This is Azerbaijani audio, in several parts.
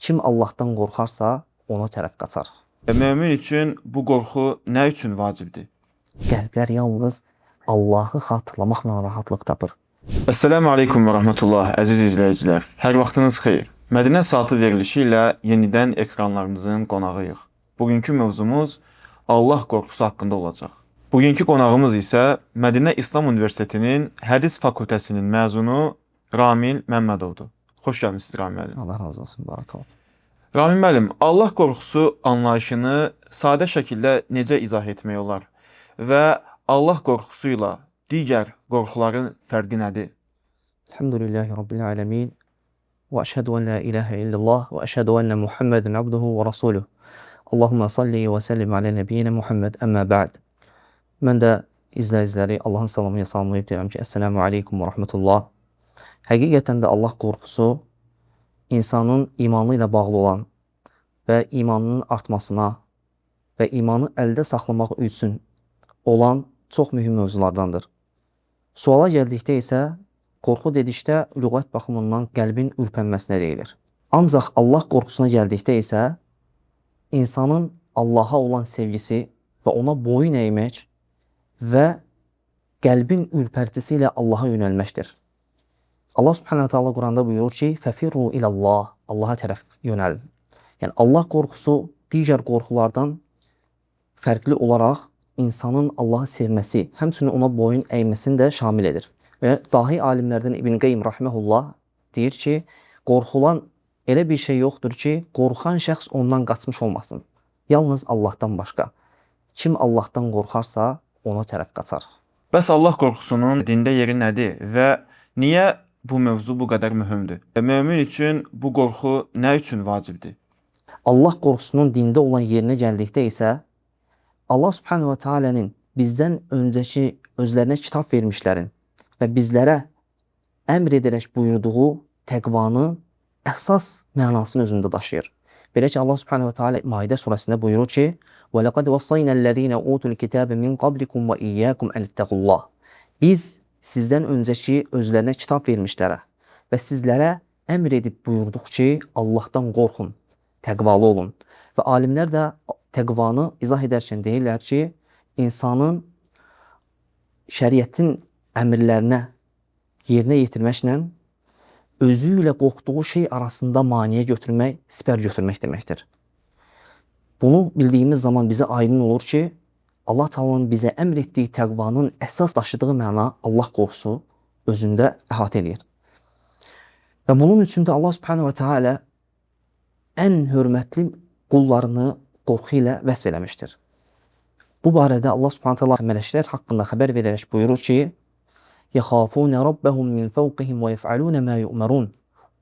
Kim Allahdan qorxarsa, ona tərəf qaçar. Mömin üçün bu qorxu nə üçün vacibdir? Qəlblər yalnız Allahı xatırlamaqla rahatlıq tapır. Esselamu aleykum və rəhmətullah, əziz izləyicilər. Hər vaxtınız xeyir. Mədinə Saatı verilişi ilə yenidən ekranlarımızın qonağıyıq. Bugünkü mövzumuz Allah qorxusu haqqında olacaq. Bugünkü qonağımız isə Mədinə İslam Universitetinin Hədis Fakültəsinin məzunu Ramil Məmmədovdur. Xoş gəlmisiniz Ramil müəllim. Allah razı olsun, barakallah. Ramil müəllim, Allah qorxusu anlayışını sadə şəkildə necə izah etmək olar? Və Allah qorxusuyla digər qorxuların fərqi nədir? Elhamdülillahi Rabbil alemin. Və əşhədu ən la ilahə illallah və əşhədu ənə Muhammeden abduhu və rasuluh. Allahumma salli və səllim alə nəbiyyinə Muhammed əmmə bə'd. Mən də izləyiciləri Allahın salamıya salamlayıb deyirəm ki, Esselamu aleykum və rəhmətullah. Həqiqətən də Allah qorxusu insanın imanı ilə bağlı olan və imanının artmasına və imanı əldə saxlamaq üçün olan çox mühüm mövzulardandır. Suala gəldikdə isə qorxu dedikdə lüğət baxımından qəlbin ürpənməsinə deyilir. Ancaq Allah qorxusuna gəldikdə isə insanın Allaha olan sevgisi və ona boyun əymək və qəlbin ürpərtisi ilə Allaha yönəlməkdir. Allah subhanahu ta'ala Quranda buyurur ki, fəfirru ilallah, Allaha tərəf yönəlin. Yəni Allah qorxusu digər qorxulardan fərqli olaraq insanın Allahı sevməsi, həmçinin ona boyun əyməsini də şamil edir. Və dahi alimlərdən İbn Qeym rahmehullah deyir ki, qorxulan elə bir şey yoxdur ki, qorxan şəxs ondan qaçmış olmasın. Yalnız Allahdan başqa. Kim Allahdan qorxarsa, ona tərəf qaçar. Bəs Allah qorxusunun dində yeri nədir və niyə bu mövzu bu qədər mühümdür? Mömin üçün bu qorxu nə üçün vacibdir? Allah qorxusunun dində olan yerinə gəldikdə isə Allah subhanahu wa ta'ala'nın bizdən öncəki özlərinə kitab vermişlərin və bizlərə əmr edərək buyurduğu təqvanın əsas mənasını özündə daşıyır. Belə ki, Allah subhanahu wa ta'ala Maidə surəsində buyurur ki, وَلَقَدْ وَصَّيْنَا الَّذ۪ينَ أُوتُوا الْكِتَابَ مِنْ قَبْلِكُمْ وَإِيَّاكُمْ أَنِ اتَّقُوا اللّٰهِ Biz sizdən öncəki özlərinə kitab vermişlərə və sizlərə əmr edib buyurduq ki, Allahdan qorxun, təqvalı olun. Və alimlər də təqvanı izah edərkən deyirlər ki, insanın şəriətin əmrlərinə yerinə yetirməklə özü ilə qorxduğu şey arasında maniyə götürmək, sipər götürmək deməkdir. Bunu bildiyimiz zaman bizə aydın olur ki, Allah Taala'nın bizə əmr etdiyi təqvanın əsas daşıdığı məna Allah qorxusu özündə əhatə edir. Və bunun üçün də Allah Subhanahu wa Taala ən hörmətli qullarını qorxu ilə vəsf eləmişdir. Bu barədə Allah Subhanahu Taala mələklər haqqında xəbər verərək buyurur ki, يَخَافُونَ رَبَّهُمْ مِنْ فَوْقِهِمْ وَيَفْعَلُونَ مَا يُؤْمَرُونَ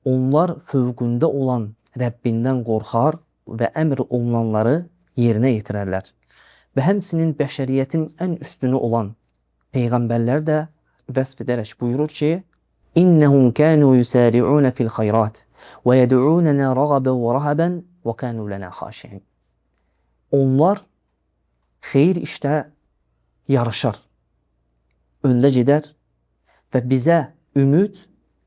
Onlar fövqündə olan Rəbbindən qorxar və əmr olunanları yerinə yetirərlər. Və həmçinin bəşəriyyətin ən üstünü olan Peyğəmbərlər də vəsf edərək buyurur ki, İnnəhum kənu yusari'un fil xayrat və yəd'unana ragaban və rahaban və kanu lana xaşi'in. Onlar xeyir işdə yarışar, öndə gedər və bizə ümid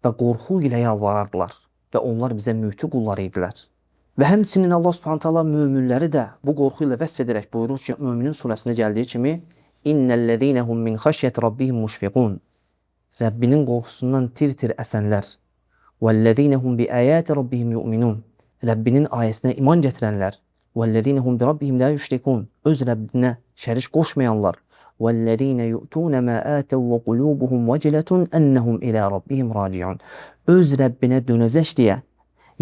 və qorxu ilə yalvarardılar və onlar bizə müti qulları idilər. Və həmçinin Allah Subhanahu taala möminləri də bu qorxu ilə vəsf edərək buyurur ki, Möminin surəsində gəldiyi kimi İnnellezînehum min xəşyəti rabbihim muşfiqun Rəbbinin qorxusundan tir-tir əsənlər Vellezînehum bi əyati rabbihim yu'minun Rəbbinin ayəsinə iman gətirənlər Vellezînehum bi rabbihim la yüşrikun Öz Rəbbinə şərik qoşmayanlar Vellezîne yu'tûne mâ âtev və qulûbuhum veciletun ennehum ilâ rabbihim râci'un Öz Rəbbinə dönəcək deyə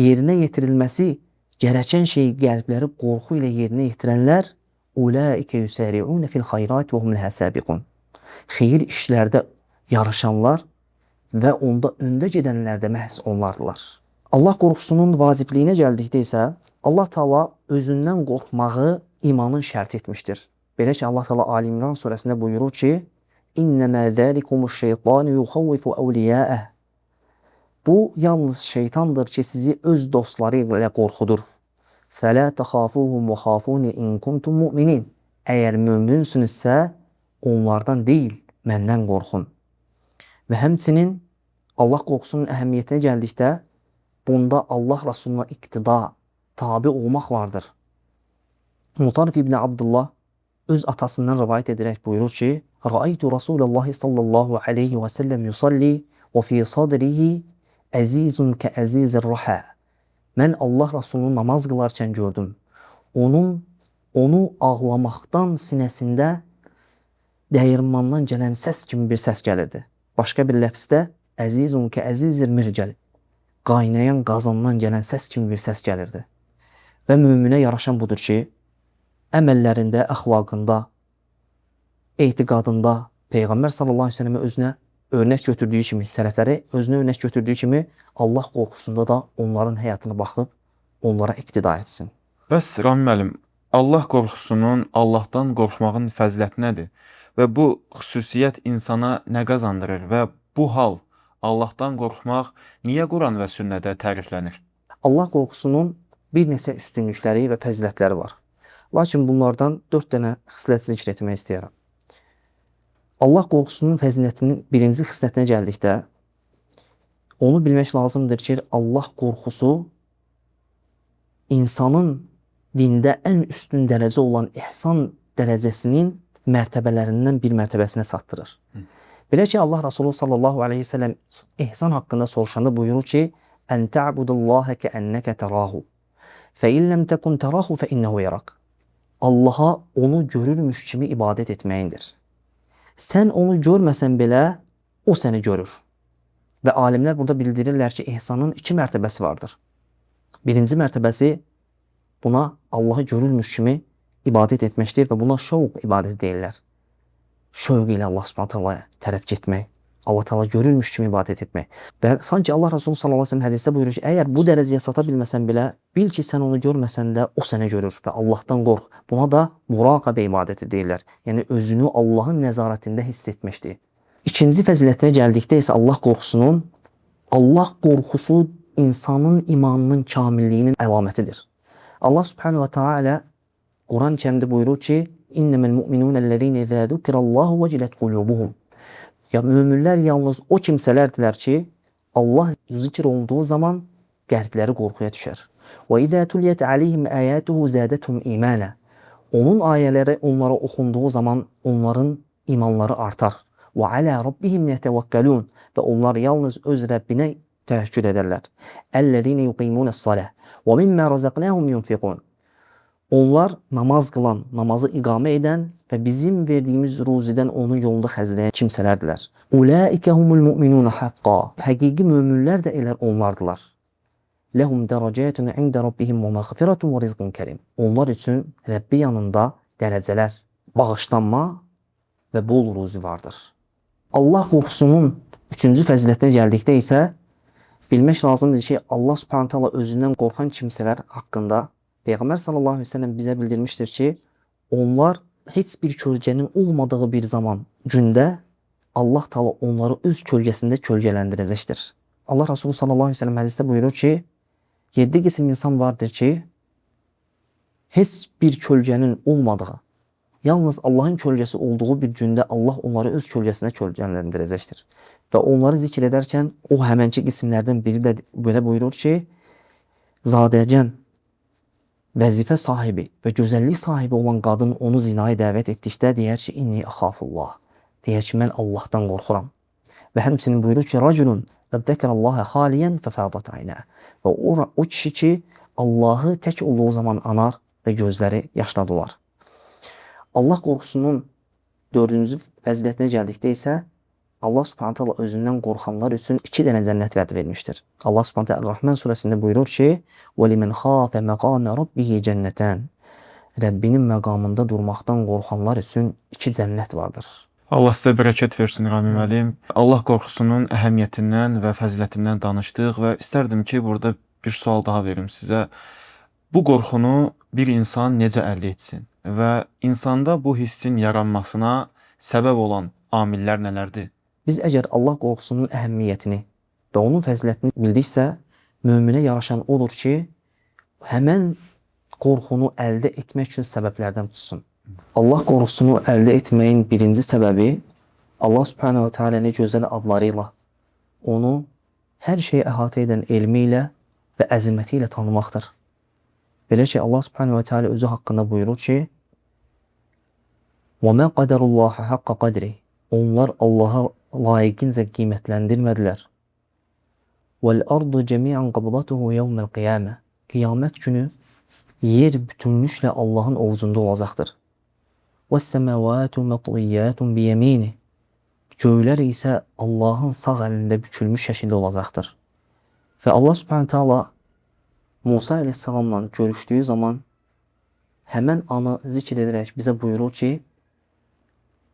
yerinə yetirilməsi gərəkən şeyi qəlbləri qorxu ilə yerinə yetirənlər Ulaikə yusari'un fil xayrat və hum ləhə səbiqun Xeyir işlərdə yarışanlar və onda öndə gedənlər də məhz onlardılar. Allah qorxusunun vacibliyinə gəldikdə isə Allah Taala özündən qorxmağı imanın şərt etmişdir. Belə ki, Allah Taala Ali İmran surəsində buyurur ki, İnnəmə zəlikumuş-şeytanu yuxavvifu əvliyəəh Bu yalnız şeytandır ki, sizi öz dostları ilə qorxudur. Fələ təxafuhum və xafuni in kuntum mu'minin. Əgər möminsünüzsə, onlardan deyil, məndən qorxun. Və həmçinin Allah qorxusunun əhəmiyyətinə gəldikdə, bunda Allah Rasuluna iqtida tabi olmaq vardır. Mutarif İbn Abdullah öz atasından rivayet ederek buyurur ki, Ra'aytu Resulullah sallallahu aleyhi ve sellem yusalli ve fi sadrihi azizun ke azizir raha. Mən Allah Rasulunu namaz qılarkən gördüm. Onu ağlamaqdan sinəsində dəyirmandan gələn səs kimi bir səs gəlirdi. Başqa bir ləfzdə əzizun ki əzizir mircəl. Qaynayan qazandan gələn səs kimi bir səs gəlirdi. Və möminə yaraşan budur ki, əməllərində, əxlaqında, etiqadında Peyğəmbər sallallahu əleyhi və səlləm özünə örnək götürdüyü kimi, sələfləri özünə örnək götürdüyü kimi Allah qorxusunda da onların həyatına baxıb onlara iqtida etsin. Bəs Rami müəllim, Allah qorxusunun, Allahdan qorxmağın fəziləti nədir? Və bu xüsusiyyət insana nə qazandırır və bu hal Allahdan qorxmaq niyə Quran və sünnədə təriflənir? Allah qorxusunun bir neçə üstünlükləri və fəzilətləri var. Lakin bunlardan 4 dənə xislət zikr etmək istəyirəm. Allah qorxusunun fəzilətinin birinci xislətinə gəldikdə, onu bilmək lazımdır ki, Allah qorxusu insanın dində ən üstün dərəcə olan ihsan dərəcəsinin mərtəbələrindən bir mərtəbəsinə çatdırır. Belə ki, Allah Resulü sallallahu aleyhi ve sellem ihsan haqqında soruşanda buyurur ki, Ən tə'budullaha kəənnəkə tərahu, fə illəm təkun tərahu fə innəhu yarak. Allaha onu görürmüş kimi ibadət etməyindir. Sən onu görməsən belə, o səni görür. Və alimlər burada bildirirlər ki, ihsanın 2 mərtəbəsi vardır. Birinci mərtəbəsi buna Allahı görürmüş kimi ibadət etməkdir və buna şövq ibadət deyirlər. Şövq ilə Allah subhanahu ta'ala tərəf getmək, Allah ta'ala görürmüş kimi ibadət etmək. Və sanki Allah Resulü sallallahu aleyhi ve sellem hədisdə buyurur ki, əgər bu dərəcəyə çata bilməsən belə, bil ki, sən onu görməsən də o səni görür və Allahdan qorx. Buna da muraqabə ibadəti deyirlər. Yəni, özünü Allahın nəzarətində hiss etməkdir. İkinci fəzilətinə gəldikdə isə Allah qorxusu insanın imanının kamilliyinin əlamətidir. Allah subhanahu wa ta'ala Quran-ı Kərimdə buyurur ki, İnnəməl mu'minunəl-ləzīne izə zukirallahu vəcilət qulubuhum. Ya möminlər yalnız o kimsələrdirlər ki, Allah zikr olunduğu zaman qəlbləri qorxuya düşər. Və izə tuliyət aleyhim ayatuhu zədəthum imanə. Onun ayələri onlara oxunduğu zaman onların imanları artar. Və alə rabbihim yətəvəkkəlun. Və onlar yalnız öz Rəbbinə təvəkkül edərlər. Əl-ləzīne yuqimunəs-saləh və mimmə razaqnahum yunfiqun. Onlar namaz qılan, namazı iqamə edən və bizim verdiyimiz ruzidən onun yolunda xərcləyən kimsələrdirlər. Ulaikə humul mu'minun haqqa. Həqiqi möminlər də elə onlardılar. Ləhum dərəcətun ində rabbihim və məğfiratun və rizqun kərim. Onlar üçün Rəbbi yanında dərəcələr, bağışlanma və bol ruzi vardır. Allah qorxusunun 3-cü fəzilətinə gəldikdə isə bilmək lazımdır ki, Allah subhanahu ta'ala özündən qorxan kimsələr haqqında Peyğəmbər sallallahu aleyhi ve sellem bizə bildirmişdir ki, onlar heç bir kölgənin olmadığı bir zaman, gündə Allah Taala onları öz kölgəsində kölgələndirəcəkdir. Allah Resulü sallallahu aleyhi ve sellem hədisdə buyurur ki, 7 qism insan vardır ki, heç bir kölgənin olmadığı, yalnız Allahın kölgəsi olduğu bir gündə Allah onları öz kölgəsində kölgələndirəcəkdir. Və onları zikr edərkən o həmənki qismlərdən biri də belə buyurur ki, zadəcən, vəzifə sahibi və gözəllik sahibi olan qadın onu zinaya dəvət etdikdə deyər ki, inni əxafullah. Deyər ki, mən Allahdan qorxuram. Və həmçinin buyurur ki, rəculun əddəkərallaha xaliyən fəfədat aynə. Və o kişi ki, Allahı tək olduğu zaman anar və gözləri yaşla dolar. Allah qorxusunun 4-cü fəzilətinə gəldikdə isə Allah subhanahu ta'ala özündən qorxanlar üçün 2 dənə cənnət vəd vermişdir. Allah subhanahu ta'ala Rəhmən surəsində buyurur ki, وَلِمَنْ خَافَ مَقَامَ رَبِّهِ cənnətən. Rəbbinin məqamında durmaqdan qorxanlar üçün 2 cənnət vardır. Allah sizə bərəkət versin, Rami müəllim. Allah qorxusunun əhəmiyyətindən və fəzilətindən danışdıq və istərdim ki, burada bir sual daha verim sizə. Bu qorxunu bir insan necə əldə etsin və insanda bu hissin yaranmasına səbəb olan amillər nələrdir? Biz əgər Allah qorxusunun əhəmiyyətini və onun fəzilətini bildiksə, möminə yaraşan odur ki, həmən qorxunu əldə etmək üçün səbəblərdən tutsun. Allah qorxusunu əldə etməyin birinci səbəbi Allah subhanahu wa ta'ala'nın gözəl adlarıyla onu hər şeyi əhatə edən elmi ilə və əziməti ilə tanımaqdır. Belə ki, Allah Subhanahu ve Teala özü haqqında buyurur ki: وَمَا قَدَرُ اللّٰهَ حَقَّ قَدْرِهِ Onlar Allah'a layıkınca qiymətləndirmədilər. وَالْأَرْضُ جَمِيعًا قَبْضَتُهُ يَوْمَ الْقِيَامَةِ Qiyamət günü yer bütünlüklə Allahın ovcunda olacaqdır. وَالسَّمَوَاتُ مَطْوِيَّاتٌ بِيَمِينِهِ Göylər isə Allahın sağ əlində bükülmüş şəkildə olacaqdır. Və Allah Subhanahu Taala Musa əleyhissalamla görüşdüyü zaman həmən anı zikr edərək bizə buyurur ki,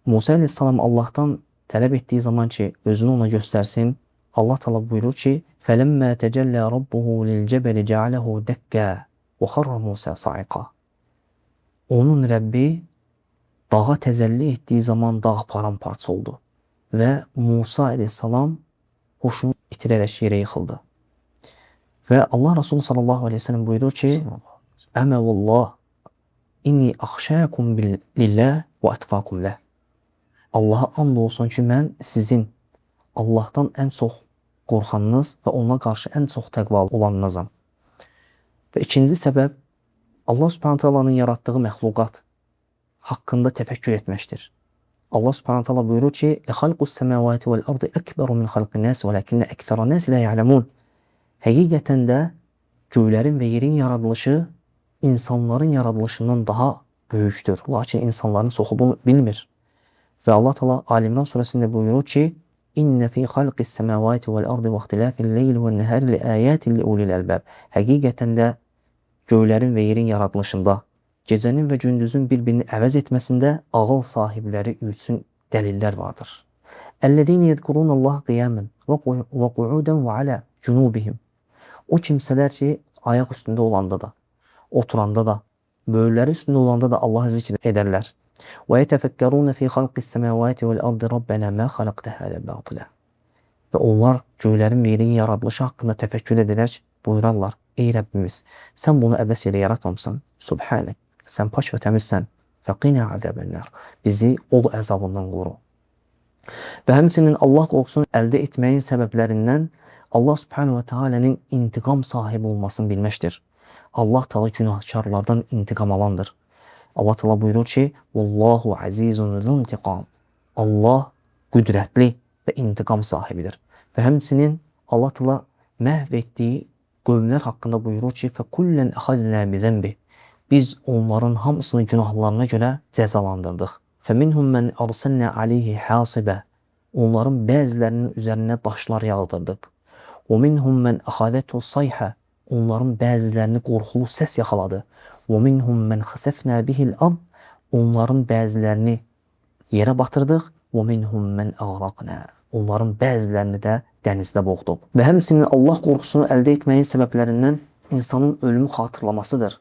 Musa əleyhissalam Allahdan tələb etdiyi zaman ki, özünü ona göstərsin, Allah Taala buyurur ki, فَلَمَّا تَجَلَّى رَبُّهُ لِلْجَبَلِ جَعَلَهُ دَكَّا وَخَرَّ مُوسَى صَعِقًا Onun Rəbbi dağa təzəlli etdiyi zaman dağ paramparça oldu və Musa əleyhissalam hoşunu itirərək yerə yıxıldı. Və Allah Resulü sallallahu aleyhi ve sellem buyurur ki, Əmə vallah, inni axşəkum lillah və atfakum ləh. Allaha and olsun ki, mən sizin Allahdan ən çox qorxanınız və ona qarşı ən çox təqvalı olanınızam. Və ikinci səbəb, Allah Subhanahu Taala'nın yaratdığı məxluqat haqqında təfəkkür etməkdir. Allah Subhanahu Taala buyurur ki, "Xalqus semawati vel ardı ekberu min xalqin nas, velakinne ekseran nas la ya'lemun." Həqiqətən də göylərin və yerin yaradılışı insanların yaradılışından daha böyükdür. Lakin insanların çoxu bunu bilmir. Və Allah Taala Ali-İmran surəsində buyurur ki, "İnne fi xalqis semawati vel ardı ve ihtilafil leyli ven nahari laayatin li ulil albab." Həqiqətən də göylərin və yerin yaradılışında, gecənin və gündüzün bir-birini əvəz etməsində ağıl sahibləri üçün dəlillər vardır. "Ellezine yezkurunallaha qiyaman və qu'udan və ala junubihim." O kimsələr ki, ayaq üstündə olanda da, oturanda da, böyürləri üstündə olanda da Allahı zikr edərlər. "Və yetefekkerun fi xalqis semawati vel ardı rabbana ma xalaqta hada batila." Və onlar göylərin və yerin yaradılışı haqqında təfəkkür edərək buyurarlar: "Ey Rəbbimiz, sən bunu əbəs yerə yaratmamısan. Subhanak. Sən pak və təmizsən. Fəqina azəbənnar. Bizi od əzabından qoru." Və həmçinin Allah qorxusunu əldə etməyin səbəblərindən Allah Subhanahu ve Taala'nın intiqam sahibi olmasını bilməkdir. Allah Taala günahkarlardan intiqam alandır. Allah Taala buyurur ki, "Vallahu azizun zuntiqam." Allah qüdrətli və intiqam sahibidir. Və həmçinin Allah Taala məhv etdiyi qövmlər haqqında buyurur ki, "Fəkullen əxadnə bizənbi." Biz onların hamısını günahlarına görə cəzalandırdıq. "Fəminhum men arsalna alayhi hasiba." Onların bəzilərinin üzərinə daşlar yağdırdıq. "Və minhum men əxadəthu sayha." Onların bəzilərini qorxulu səs yaxaladı. "Və minhum men xasafna bihil ard." Onların bəzilərini yerə batırdıq. "Və minhum men əğraqna." Onların bəzilərini də dənizdə boğduq. Və həmçinin Allah qorxusunu əldə etməyin səbəblərindən insanın ölümü xatırlamasıdır.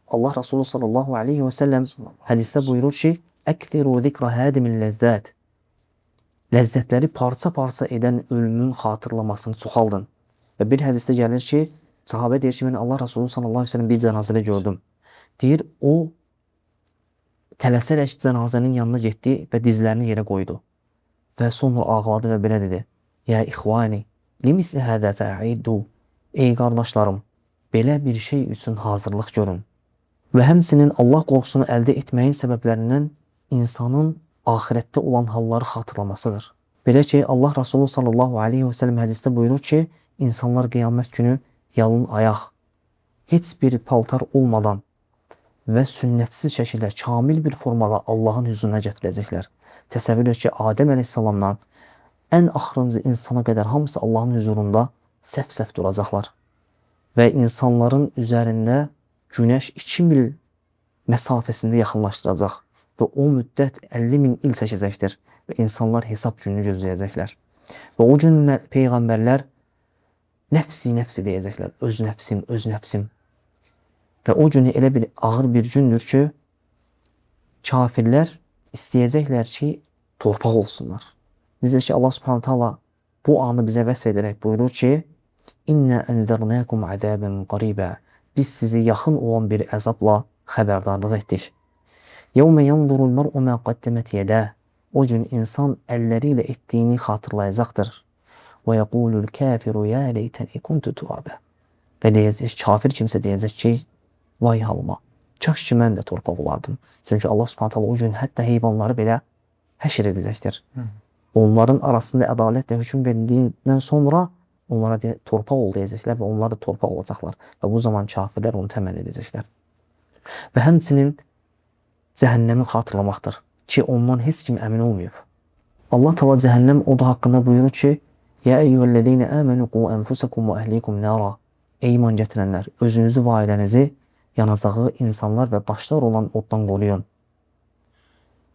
Allah Resulü sallallahu aleyhi ve sellem hədisdə buyurur ki, "Əkthiru zikra hadimil ləzzət." Ləzzətləri parça-parça edən ölümün xatırlamasını çoxaldın. Və bir hədisdə gəlir ki, sahabə deyir ki, mən Allah Resulü sallallahu aleyhi ve sellem bir cənazədə gördüm. Deyir, o tələsərək cənazənin yanına getdi və dizlərini yerə qoydu. Və sonra ağladı və belə dedi: "Ya ixvani, limithli hada fa'iddu." Ey qardaşlarım, belə bir şey üçün hazırlıq görün. Və həmçinin Allah qorxusunu əldə etməyin səbəblərindən insanın ahirətdə olan halları xatırlamasıdır. Belə ki, Allah Resulü sallallahu aleyhi ve sellem hədisdə buyurur ki, insanlar qiyamət günü yalın ayaq, heç bir paltar olmadan və sünnətsiz şəkildə, kamil bir formada Allahın hüzuruna gətirəcəklər. Təsəvvür et ki, Adəm əleyhissalamdan ən axırıncı insana qədər hamısı Allahın hüzurunda səf-səf duracaqlar. Və insanların üzərində günəş 2 mil məsafəsində yaxınlaşdıracaq və o müddət 50 min il çəkəcəkdir və insanlar hesab gününü gözləyəcəklər. Və o gün peyğəmbərlər nəfsi deyəcəklər, öz nəfsim. Və o günü elə bir ağır bir gündür ki, kafirlər istəyəcəklər ki, torpaq olsunlar. Necə ki, Allah Subhanahu Taala bu anı bizə vəsf edərək buyurur ki, "İnna enzernakum azaban qariba." Biz sizi yaxın olan bir əzabla xəbərdarlıq etdik. "Yevme yanzurul mer'u ma qaddemet yedah." O gün insan əlləri ilə etdiyini xatırlayacaqdır. "Və yaqulul kafiru ya leyteni kuntu turaba." Və deyəcək, kafir kimsə deyəcək ki, Vay halıma. Kaş ki mən də torpaq olardım. Çünki Allah Subhanahu taala o gün hətta heyvanları belə həşr edəcəkdir. Onların arasında ədalətlə hökm verildiyindən sonra onlara torpaq ol deyəcəklər və onlar da torpaq olacaqlar. Və bu zaman kafirlər onu təməl edəcəklər. Və həmçinin cəhənnəmi xatırlamaqdır ki, ondan heç kim əmin olmayıb. Allah Teala cəhənnəm odu haqqında buyurur ki: "Ya eyyuhellezine amenu qu enfusakum ve ehlikum nara." Ey iman gətirənlər, özünüzü və ailənizi yanacağı insanlar və daşlar olan oddan qoruyun.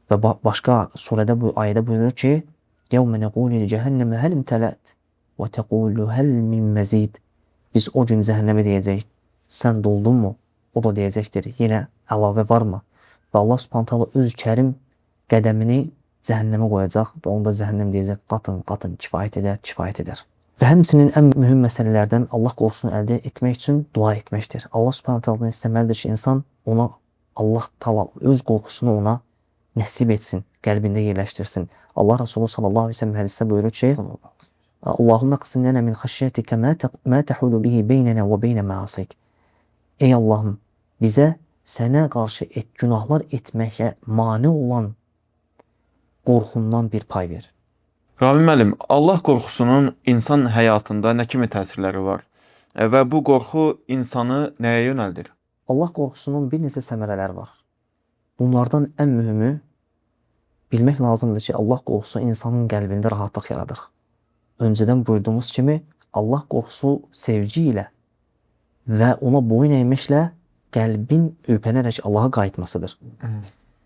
Və başqa surədə bu ayədə buyurur ki: "Yevme nequlu li cehenneme hel imtalat ve tequlu hel min mazid." Biz o gün cəhənnəmə deyəcəyik: "Sən doldun mu?" O da deyəcəkdir: "Yenə əlavə varmı?" Və Allah Subhanahu taala öz kərim qədəmini cəhənnəmə qoyacaq və onda cəhənnəm deyəcək: "Qatın, qatın, kifayət edər, kifayət edər." Və həmçinin ən mühüm məsələlərdən Allah qorxusunu əldə etmək üçün dua etməkdir. Allah Subhanahu taala istəməlidir ki, insan ona Allah taala öz qorxusunu ona nəsib etsin, qəlbində yerləşdirsin. Allah Resulü sallallahu əleyhi və səlləm hədisdə buyurur ki: "Allahummə qsim lənə min xəşyətikə mə təhulu bihi beynənə və beynə məasik." Ey Allahım, bizə sənə qarşı günahlar etməyə mane olan qorxundan bir pay ver. Ramil müəllim, Allah qorxusunun insan həyatında nə kimi təsirləri var? Və bu qorxu insanı nəyə yönəldir? Allah qorxusunun bir neçə səmərələri var. Bunlardan ən mühümü bilmək lazımdır ki, Allah qorxusu insanın qəlbində rahatlıq yaradır. Öncədən buyurduğumuz kimi, Allah qorxusu sevgi ilə və ona boyun əyməklə qəlbin ürpənərək Allaha qayıtmasıdır.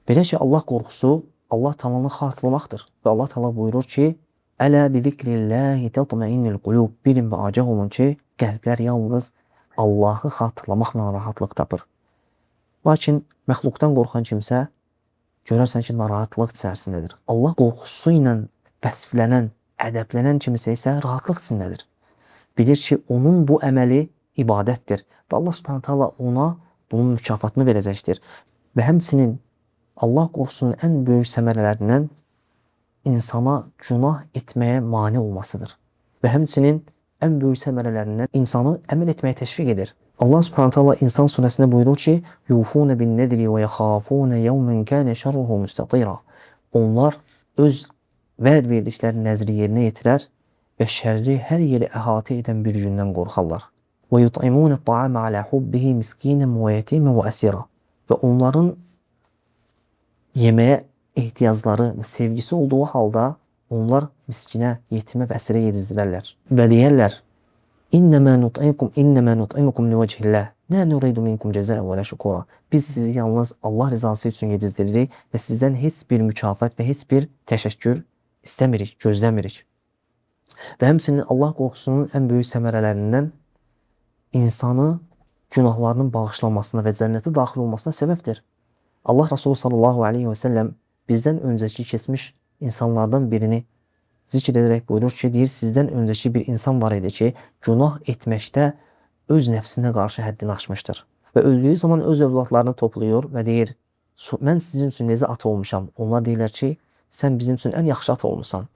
Belə ki, Allah qorxusu Allah Taala'nı xatırlamaqdır. Və Allah Taala buyurur ki: "Ələ bi zikrillahi tatma'innul qulub." Bilin və agah olun ki, qəlblər yalnız Allahı xatırlamaqla rahatlıq tapır. Lakin məxluqdan qorxan kimsə görərsən ki, narahatlıq içərisindədir. Allah qorxusu ilə vəsflənən, ədəblənən kimsə isə rahatlıq içindədir. Bilir ki, onun bu əməli ibadətdir və Allah Subhanahu taala ona bunun mükafatını verəcəkdir. Və həmçinin Allah qorxusunun ən böyük səmərələrindən insana günah etməyə mane olmasıdır. Və həmçinin ən böyük səmərələrindən insanı əməl etməyə təşviq edir. Allah Subhanahu taala İnsan surəsində buyurur ki: "Yufuna bin nedri və yaxafuna yawman kana şerruhu mustatira." Onlar öz vəd verdikləri nəzri yerinə yetirər və şərri hər yeri əhatə edən bir gündən qorxarlar. Və yut'imuna at-ta'ama ala hubbihi miskinan və yetiman və asira. Və onların yeməyə ehtiyacları və sevgisi olduğu halda onlar miskinə, yetimə və əsirə yedizdirərlər. Və deyərlər: "İnnəmə nut'imukum liwajhillah, la nuridu minkum cəzaa'an və la şukura." Biz sizi yalnız Allah rızası üçün yedizdiririk və sizdən heç bir mükafat və heç bir təşəkkür istəmirik, gözləmirik. Və həmçinin Allah qorxusunun ən böyük səmərələrindən insanı günahlarının bağışlanmasına və cənnətə daxil olmasına səbəbdir. Allah Resulü sallallahu aleyhi və səlləm bizdən öncəki keçmiş insanlardan birini zikr edərək buyurur ki, deyir, sizdən öncəki bir insan var idi ki, günah etməkdə öz nəfsinə qarşı həddini aşmışdır. Və öldüyü zaman öz övladlarını toplayır və deyir: "Mən sizin üçün necə ata olmuşam?" Onlar deyirlər ki, "Sən bizim üçün ən yaxşı ata olmusan."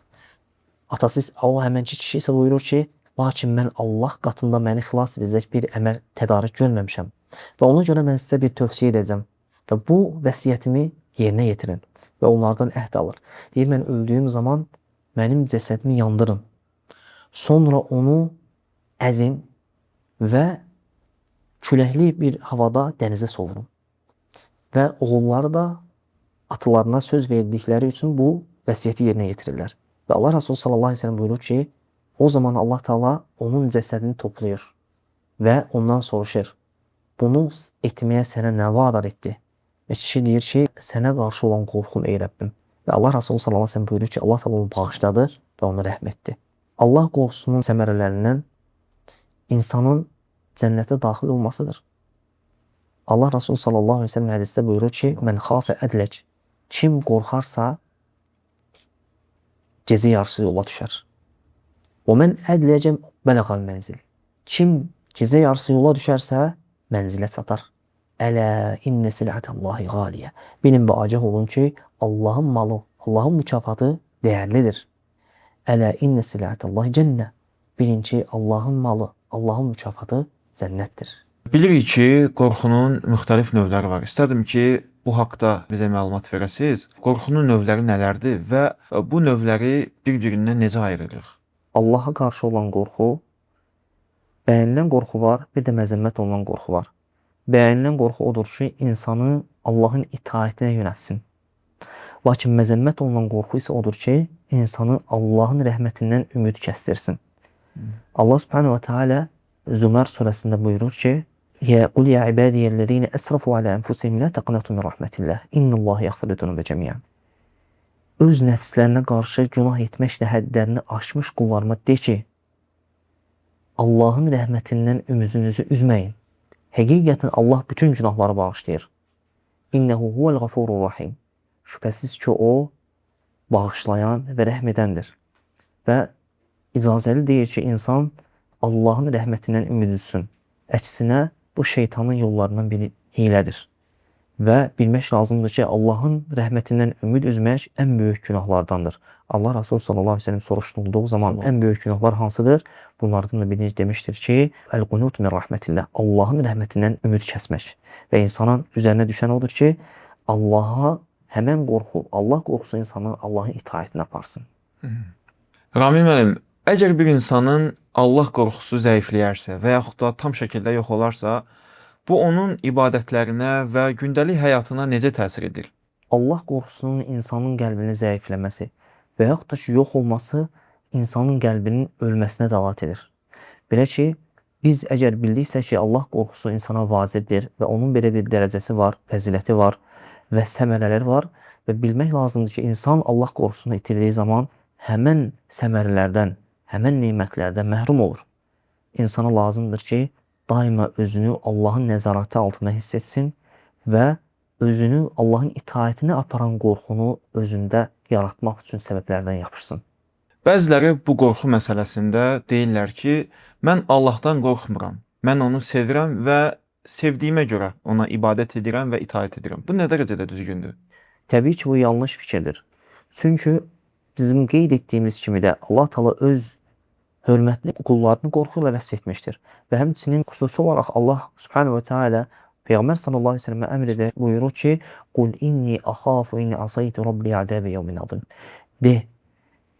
Atası o həmənki kişi isə buyurur ki, "Lakin mən Allah qatında məni xilas edəcək bir əməl tədarük görməmişəm. Və ona görə mən sizə bir tövsiyə edəcəm. Və bu vəsiyyətimi yerinə yetirin." Və onlardan əhd alır. Deyir, mən öldüyüm zaman mənim cəsədimi yandırın. Sonra onu əzin və küləkli bir havada dənizə sovurun. Və oğulları da atalarına söz verdikləri üçün bu vəsiyyəti yerinə yetirirlər. Və Allah Resulü sallallahu aleyhi ve sellem buyurur ki, o zaman Allah Teala onun cəsədini toplayır və ondan soruşur: "Bunu etməyə sənə nə vadar etdi?" Və kişi deyir ki, "Sənə qarşı olan qorxum ey Rəbbim." Və Allah Resulü sallallahu aleyhi ve sellem buyurur ki, Allah Teala onu bağışladı və onu rəhm etdi. Allah qorxusunun səmərələrindən insanın cənnətə daxil olmasıdır. Allah Resulü sallallahu aleyhi ve sellem hədisdə buyurur ki, "Mən xafə ədlək." Kim qorxarsa gecə yarısı yola düşər. "Və mən ədləcəm bələğal mənzil." Kim gecə yarısı yola düşərsə mənzilə çatar. "Ələ innə sil'atallahi ğaliyə." Bilin və agah olun ki, Allahın malı, Allahın mükafatı dəyərlidir. "Ələ innə sil'atallahi cənnə." Bilin ki, Allahın malı, Allahın mükafatı cənnətdir. Bilirik ki, qorxunun müxtəlif növləri var. İstədim ki, bu haqda bizə məlumat verəsiniz. Qorxunun növləri nələrdir və bu növləri bir-birindən necə ayırırıq? Allaha qarşı olan qorxu, bəyənilən qorxu var, bir də məzəmmət olunan qorxu var. Bəyənilən qorxu odur ki, insanı Allahın itaətinə yönəltsin. Lakin məzəmmət olunan qorxu isə odur ki, insanı Allahın rəhmətindən ümid kəsdirsin. Allah Subhanahu wa Taala Zumar surəsində buyurur ki, Ya qul ya ibadiyellezine esrafu ala enfusihim la taqnatu min rahmetillah. İnnallaha yaghfiru zunuba cemiyan. Öz nəfslərinə qarşı günah etməklə həddlərini aşmış qullarıma de ki, Allahın rəhmətindən ümidinizi üzməyin. Həqiqətən Allah bütün günahları bağışlayır. İnnehu huvel gafurur rahim. Şübhəsiz ki, o bağışlayan və rəhm edəndir. Və icazəli deyir ki, insan Allahın rəhmətindən ümid etsin. Əksinə, bu şeytanın yollarından biri hilədir. Və bilmək lazımdır ki, Allahın rəhmətindən ümid üzmək ən böyük günahlardandır. Allah Resulü sallallahu aleyhi ve sellem soruşturulduğu zaman ən böyük günahlar hansıdır? Bunlardan da birinci demiştir ki, Əl-qunut min rahmətillah. Allahın rəhmətindən ümid kəsmək. Və insanın üzərinə düşən odur ki, Allaha həmən qorxu, Allah qorxusu insanı Allahın itaətinə aparsın. Ramil müəllim, əgər bir insanın Allah qorxusu zəifləyərsə və yaxud da tam şəkildə yox olarsa, bu onun ibadətlərinə və gündəlik həyatına necə təsir edir? Allah qorxusunun insanın qəlbini zəifləməsi və yaxud da ki, yox olması insanın qəlbinin ölməsinə dəlalət edir. Belə ki, biz əgər bildiksə ki, Allah qorxusu insana vacibdir və onun belə bir dərəcəsi var, fəziləti var və səmərələri var və bilmək lazımdır ki, insan Allah qorxusunu itirdiyi zaman həmən səmərələrdən, həmən nemətlərdən məhrum olur. İnsana lazımdır ki, daima özünü Allahın nəzarəti altında hiss etsin və özünü Allahın itaətinə aparan qorxunu özündə yaratmaq üçün səbəblərdən yapışsın. Bəziləri bu qorxu məsələsində deyirlər ki, mən Allahdan qorxmuram, mən onu sevirəm və sevdiyimə görə ona ibadət edirəm və itaət edirəm. Bu nə dərəcədə düzgündür? Təbii ki, bu yanlış fikirdir. Çünki bizim qeyd etdiyimiz kimi də Allah Teala öz hörmətli qullarını qorxu ilə vəsf etmişdir. Və həmçinin xüsusi olaraq Allah Subhanahu wa Taala Peyğəmbər sallallahu aleyhi ve sellemə əmr edir, buyurur ki, Qul inni axafu inni asaytu rabbi azəbi yevmin azim. De,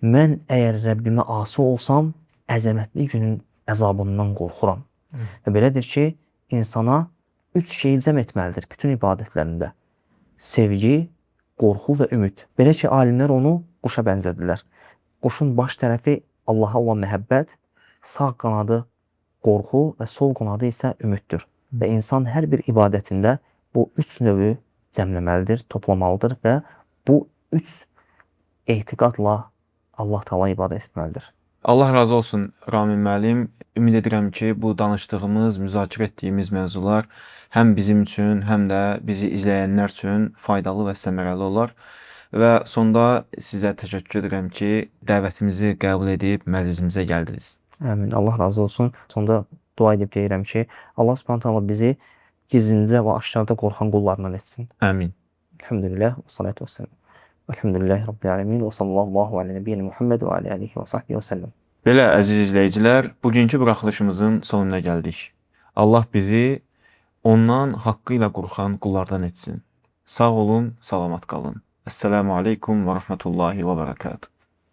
mən əgər Rəbbimə asi olsam, əzəmətli günün əzabından qorxuram. Və belədir ki, insana üç şeyi cəm etməlidir bütün ibadətlərində. Sevgi, qorxu və ümid. Belə ki, alimlər onu quşa bənzədilər. Quşun baş tərəfi Allaha olan məhəbbət, sağ qanadı qorxu və sol qanadı isə ümiddir. Və insan hər bir ibadətində bu üç növü cəmləməlidir, toplamalıdır və bu üç etiqadla Allah Teala ibadət etməlidir. Allah razı olsun Ramil müəllim. Ümid edirəm ki, bu danışdığımız, müzakirə etdiyimiz mövzular həm bizim üçün, həm də bizi izləyənlər üçün faydalı və səmərəli olar. Və sonda sizə təşəkkür edirəm ki, dəvətimizi qəbul edib məclisimizə gəldiniz. Amin. Allah razı olsun. Sonda dua edib deyirəm ki, Allah Subhanahu taala bizi gizlincə və aşkarda qorxan qullarından etsin. Amin. Elhamdülillah və salatu vesselam. Elhamdülillahi rabbil alamin və sallallahu alə nəbiyyina Muhammed və alə alihi və sahbihi və səlləm. Belə əziz izləyicilər, bugünkü buraxılışımızın sonuna gəldik. Allah bizi ondan haqqı ilə qorxan qullardan etsin. Sağ olun, salamat qalın. Esselamu aleykum və rahmetullahi və bərəkatuhu.